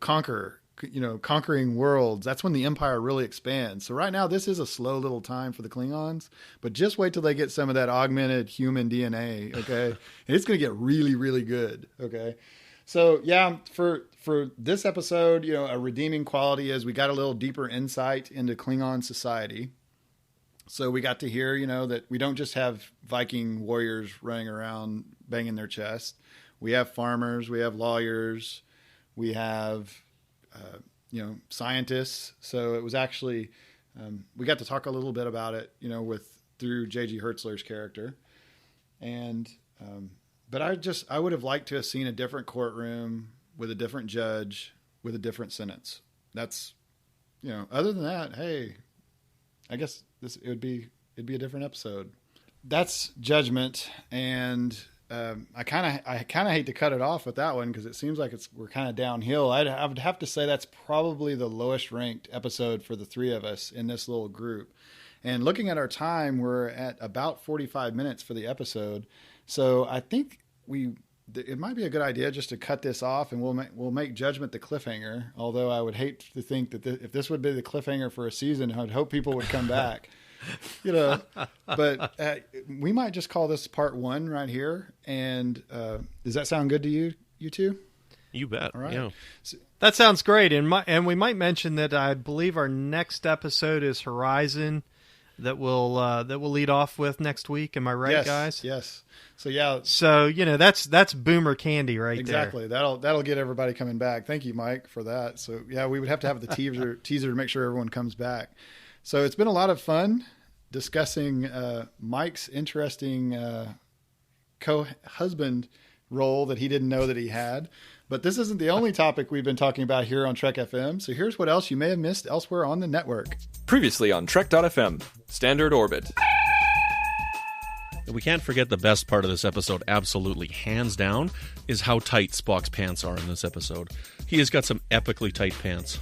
Speaker 5: conquering worlds. That's when the Empire really expands. So right now, this is a slow little time for the Klingons, but just wait till they get some of that augmented human DNA. Okay. And it's going to get really, really good. Okay. So yeah, for this episode, a redeeming quality is we got a little deeper insight into Klingon society. So we got to hear, that we don't just have Viking warriors running around banging their chest. We have farmers, we have lawyers, we have, scientists. So it was actually, we got to talk a little bit about it, through J.G. Hertzler's character. And, but I would have liked to have seen a different courtroom with a different judge with a different sentence. That's, other than that, hey, I guess it'd be a different episode. That's Judgment, and I kind of hate to cut it off with that one because it seems like we're kind of downhill. I would have to say that's probably the lowest ranked episode for the 3 of us in this little group. And looking at our time, we're at about 45 minutes for the episode. So I think it might be a good idea just to cut this off, and we'll make Judgment the cliffhanger. Although I would hate to think that if this would be the cliffhanger for a season, I'd hope people would come back. But we might just call this part 1 right here. And does that sound good to you two?
Speaker 6: You bet.
Speaker 5: All right.
Speaker 6: Yeah.
Speaker 7: That sounds great. And we might mention that I believe our next episode is Horizon that we'll lead off with next week. Am I right, guys?
Speaker 5: Yes. So yeah.
Speaker 7: So, that's boomer candy right
Speaker 5: exactly.
Speaker 7: there.
Speaker 5: That'll get everybody coming back. Thank you, Mike, for that. So yeah, we would have to have the teaser to make sure everyone comes back. So it's been a lot of fun discussing Mike's interesting co-husband role that he didn't know that he had. But this isn't the only topic we've been talking about here on Trek FM. So here's what else you may have missed elsewhere on the network.
Speaker 8: Previously on Trek.fm, Standard Orbit.
Speaker 6: We can't forget the best part of this episode, absolutely, hands down, is how tight Spock's pants are in this episode. He has got some epically tight pants.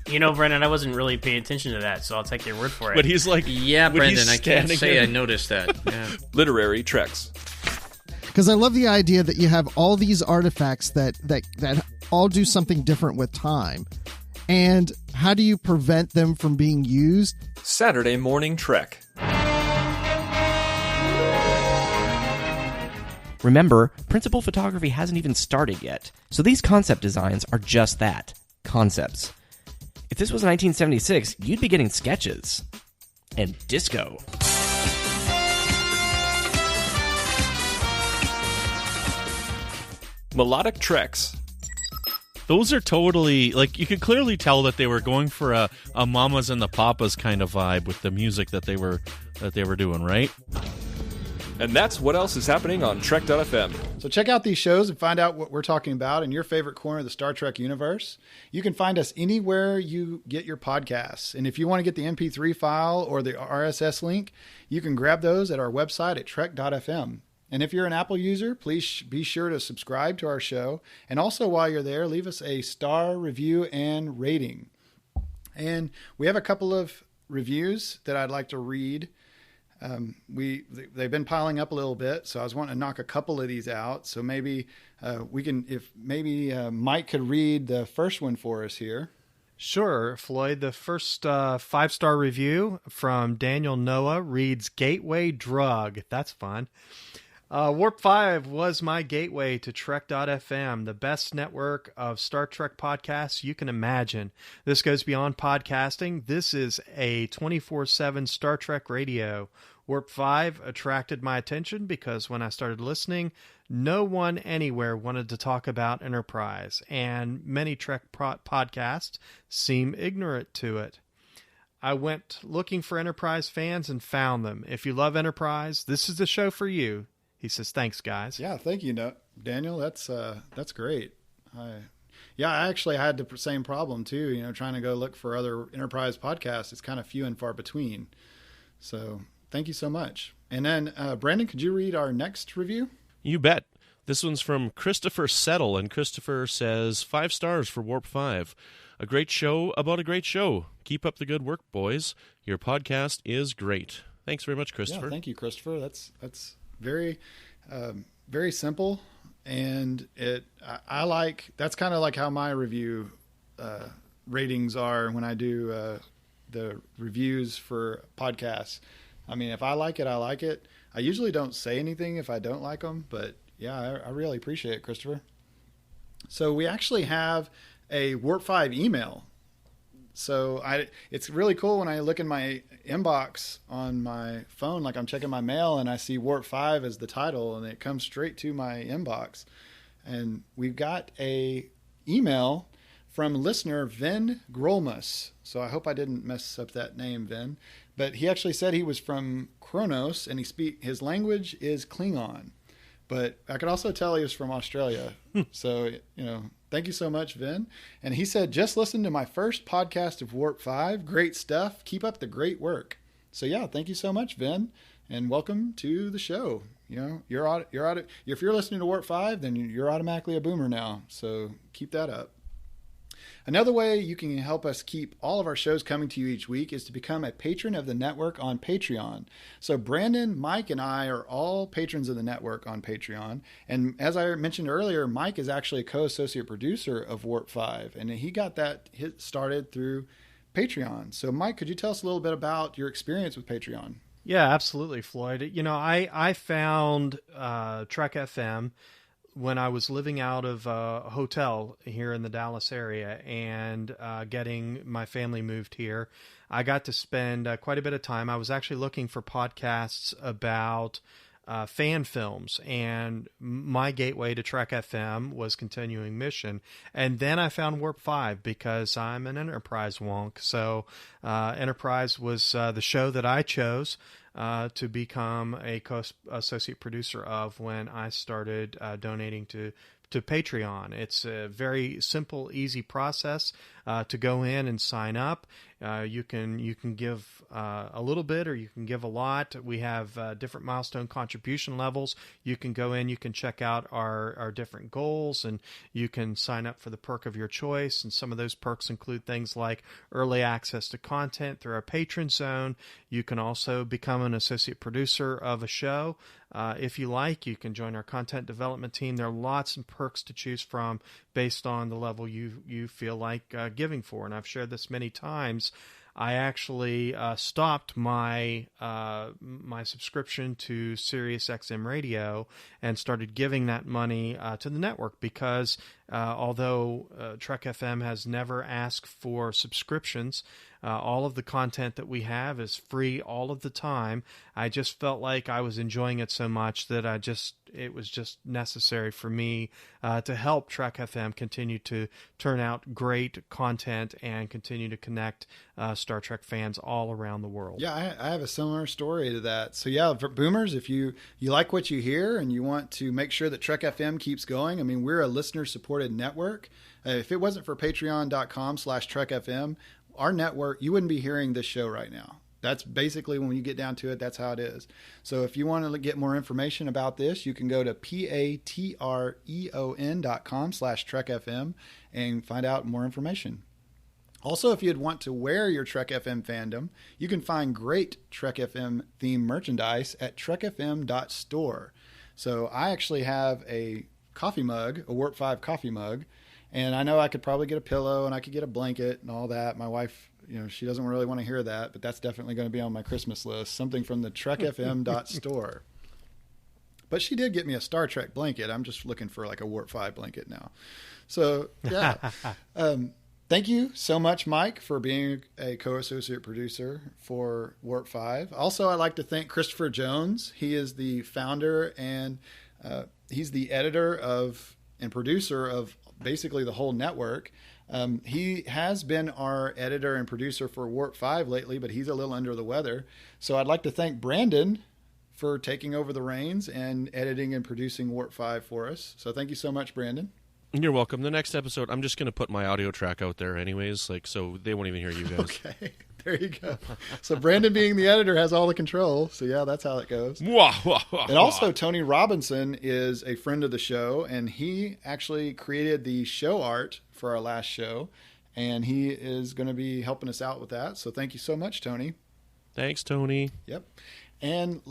Speaker 9: Brendan, I wasn't really paying attention to that, so I'll take your word for it.
Speaker 6: But he's like...
Speaker 10: Yeah, Brendan, I can't say I noticed that. Yeah.
Speaker 8: Literary Treks.
Speaker 11: Because I love the idea that you have all these artifacts that all do something different with time. And how do you prevent them from being used?
Speaker 8: Saturday Morning Trek.
Speaker 12: Remember, principal photography hasn't even started yet, so these concept designs are just that, concepts. If this was 1976, you'd be getting sketches. And disco.
Speaker 8: Melodic Treks.
Speaker 6: Those are totally, you could clearly tell that they were going for a Mamas and the Papas kind of vibe with the music that they were doing, right?
Speaker 8: And that's what else is happening on Trek.fm.
Speaker 5: So check out these shows and find out what we're talking about in your favorite corner of the Star Trek universe. You can find us anywhere you get your podcasts. And if you want to get the MP3 file or the RSS link, you can grab those at our website at Trek.fm. And if you're an Apple user, please be sure to subscribe to our show. And also while you're there, leave us a star review and rating. And we have a couple of reviews that I'd like to read. They've been piling up a little bit, so I was wanting to knock a couple of these out. So maybe Mike could read the first one for us here.
Speaker 7: Sure, Floyd. The first 5-star review from Daniel Noah reads, Gateway Drug. That's fun. Warp 5 was my gateway to Trek.fm, the best network of Star Trek podcasts you can imagine. This goes beyond podcasting. This is a 24/7 Star Trek radio. Warp 5 attracted my attention because when I started listening, no one anywhere wanted to talk about Enterprise, and many Trek podcasts seem ignorant to it. I went looking for Enterprise fans and found them. If you love Enterprise, this is the show for you. He says, thanks, guys.
Speaker 5: Yeah, thank you, Daniel. That's great. I actually had the same problem, too, trying to go look for other Enterprise podcasts. It's kind of few and far between. So thank you so much. And then, Brandon, could you read our next review?
Speaker 6: You bet. This one's from Christopher Settle, and Christopher says, 5 stars for Warp 5. A great show about a great show. Keep up the good work, boys. Your podcast is great. Thanks very much, Christopher.
Speaker 5: Yeah, thank you, Christopher. That's very, very simple, and I like. That's kind of like how my review ratings are when I do the reviews for podcasts. I mean, if I like it, I like it. I usually don't say anything if I don't like them, but yeah, I really appreciate it, Christopher. So we actually have a Warp 5 email. So it's really cool when I look in my inbox on my phone, like I'm checking my mail, and I see Warp 5 as the title, and it comes straight to my inbox. And we've got a email from listener Vin Grolmus. So I hope I didn't mess up that name, Vin. But he actually said he was from Kronos, and his language is Klingon. But I could also tell he was from Australia. So, thank you so much, Vin. And he said, just listen to my first podcast of Warp 5. Great stuff. Keep up the great work. So, yeah, thank you so much, Vin. And welcome to the show. If you're listening to Warp 5, then you're automatically a boomer now. So keep that up. Another way you can help us keep all of our shows coming to you each week is to become a patron of the network on Patreon. So Brandon, Mike, and I are all patrons of the network on Patreon. And as I mentioned earlier, Mike is actually a co-associate producer of Warp 5, and he got that hit started through Patreon. So Mike, could you tell us a little bit about your experience with Patreon?
Speaker 7: Yeah, absolutely, Floyd. You know, I found Trek FM when I was living out of a hotel here in the Dallas area and getting my family moved here. I got to spend quite a bit of time. I was actually looking for podcasts about fan films, and my gateway to Trek FM was Continuing Mission. And then I found Warp 5 because I'm an Enterprise wonk. So Enterprise was the show that I chose to become a co-associate producer of when I started donating to Patreon. It's a very simple, easy process to go in and sign up. You can give a little bit or you can give a lot. We have different milestone contribution levels. You can go in, you can check out our different goals, and you can sign up for the perk of your choice. And some of those perks include things like early access to content through our patron zone. You can also become an associate producer of a show. If you like, you can join our content development team. There are lots of perks to choose from based on the level you feel like giving for. And I've shared this many times. I actually stopped my my subscription to SiriusXM Radio and started giving that money to the network because although Trek FM has never asked for subscriptions, all of the content that we have is free all of the time. I just felt like I was enjoying it so much that it was just necessary for me to help Trek FM continue to turn out great content and continue to connect Star Trek fans all around the world.
Speaker 5: Yeah, I have a similar story to that. So yeah, for Boomers, if you like what you hear and you want to make sure that Trek FM keeps going, I mean, we're a listener-supported network. If it wasn't for patreon.com/Trek FM, our network, you wouldn't be hearing this show right now. That's basically, when you get down to it, that's how it is. So if you want to get more information about this, you can go to patreon.com/Trek FM and find out more information. Also, if you'd want to wear your Trek FM fandom, you can find great Trek FM themed merchandise at trekfm.store. So I actually have a coffee mug, a Warp 5 coffee mug, and I know I could probably get a pillow and I could get a blanket and all that. My wife, she doesn't really want to hear that, but that's definitely going to be on my Christmas list, something from the trekfm.store. But she did get me a Star Trek blanket. I'm just looking for like a Warp 5 blanket now. So, yeah. Thank you so much, Mike, for being a co-associate producer for Warp 5. Also, I'd like to thank Christopher Jones. He is the founder and he's the editor and producer of basically the whole network. He has been our editor and producer for Warp 5 lately, but he's a little under the weather. So I'd like to thank Brandon for taking over the reins and editing and producing Warp 5 for us. So thank you so much, Brandon.
Speaker 6: You're welcome. The next episode, I'm just going to put my audio track out there anyways, so they won't even hear you guys.
Speaker 5: Okay, there you go. So Brandon, being the editor, has all the control. So yeah, that's how it goes. And also, Tony Robinson is a friend of the show, and he actually created the show art for our last show, and he is going to be helping us out with that. So thank you so much, Tony.
Speaker 6: Thanks, Tony.
Speaker 5: Yep. And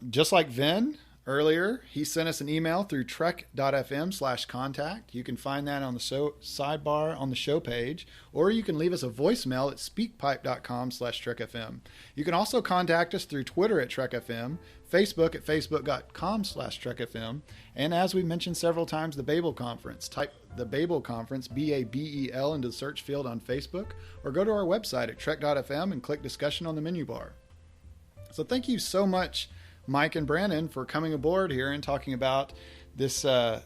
Speaker 5: just like Vin earlier, he sent us an email through trek.fm/contact. You can find that on the sidebar on the show page, or you can leave us a voicemail at speakpipe.com/trekfm. You can also contact us through Twitter at trekfm, Facebook at facebook.com/trekfm, and as we mentioned several times, the Babel Conference. Type the Babel Conference, BABEL, into the search field on Facebook, or go to our website at trek.fm and click discussion on the menu bar. So thank you so much, Mike and Brandon, for coming aboard here and talking about this the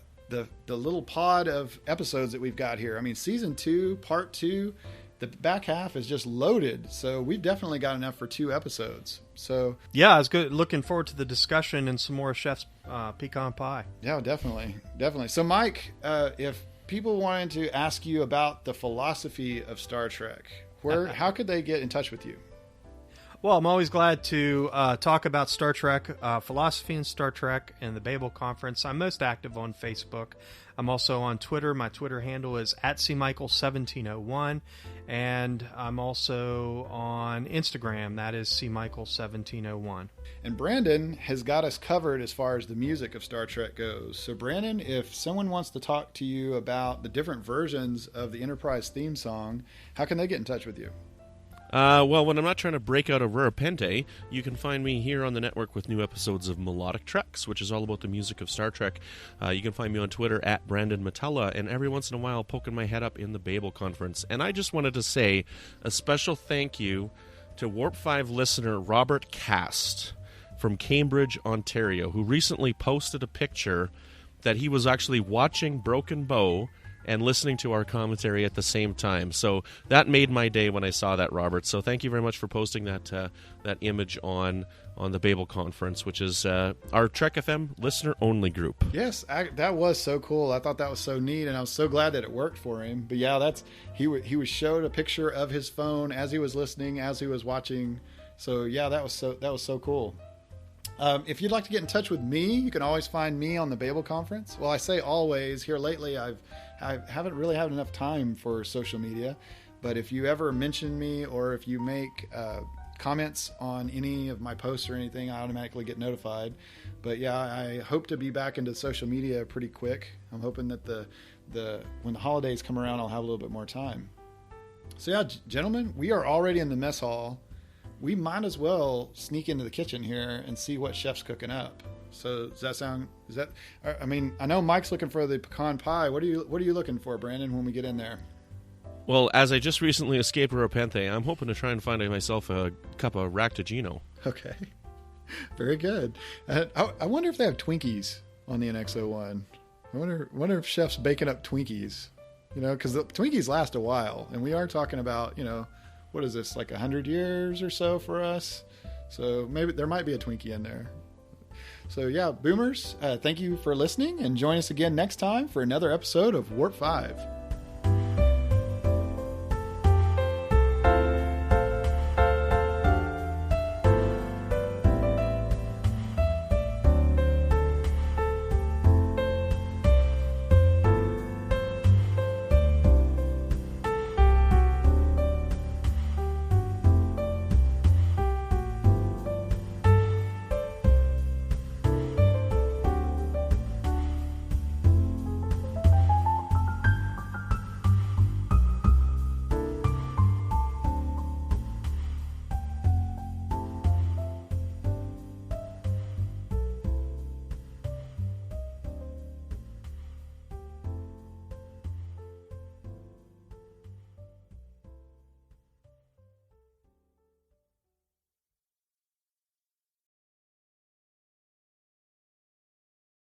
Speaker 5: little pod of episodes that we've got here. I mean, season 2, part 2, the back half is just loaded. So we've definitely got enough for 2 episodes. So
Speaker 7: yeah, I was good. Looking forward to the discussion and some more Chef's pecan pie.
Speaker 5: Yeah, definitely. So Mike, if people wanted to ask you about the philosophy of Star Trek, how could they get in touch with you?
Speaker 7: Well, I'm always glad to talk about Star Trek, philosophy in Star Trek, and the Babel Conference. I'm most active on Facebook. I'm also on Twitter. My Twitter handle is @cmichael1701, and I'm also on Instagram. That is cmichael1701.
Speaker 5: And Brandon has got us covered as far as the music of Star Trek goes. So, Brandon, if someone wants to talk to you about the different versions of the Enterprise theme song, how can they get in touch with you?
Speaker 6: Well, when I'm not trying to break out of repente, you can find me here on the network with new episodes of Melodic Treks, which is all about the music of Star Trek. You can find me on Twitter @Brandon-Mutala, and every once in a while poking my head up in the Babel Conference. And I just wanted to say a special thank you to Warp 5 listener Robert Cast from Cambridge, Ontario, who recently posted a picture that he was actually watching Broken Bow and listening to our commentary at the same time. So that made my day when I saw that, Robert. So thank you very much for posting that image on the Babel Conference, which is our Trek FM listener-only group.
Speaker 5: Yes, that was so cool. I thought that was so neat, and I was so glad that it worked for him. But yeah, he was showed a picture of his phone as he was listening, as he was watching. So yeah, that was so cool. If you'd like to get in touch with me, you can always find me on the Babel Conference. Well, I say always. Here lately, I haven't really had enough time for social media. But if you ever mention me, or if you make comments on any of my posts or anything, I automatically get notified. But yeah, I hope to be back into social media pretty quick. I'm hoping that when the holidays come around, I'll have a little bit more time. So yeah, gentlemen, we are already in the mess hall. We might as well sneak into the kitchen here and see what Chef's cooking up. So I mean, I know Mike's looking for the pecan pie. What are you looking for, Brandon, when we get in there?
Speaker 6: Well, as I just recently escaped Repente, I'm hoping to try and find myself a cup of Ractagino.
Speaker 5: Okay. Very good. I wonder if they have Twinkies on the NX-01. I wonder if Chef's baking up Twinkies. Because the Twinkies last a while, and we are talking about, what is this, like 100 years or so for us? So maybe there might be a Twinkie in there. So yeah, Boomers, thank you for listening, and join us again next time for another episode of Warp 5.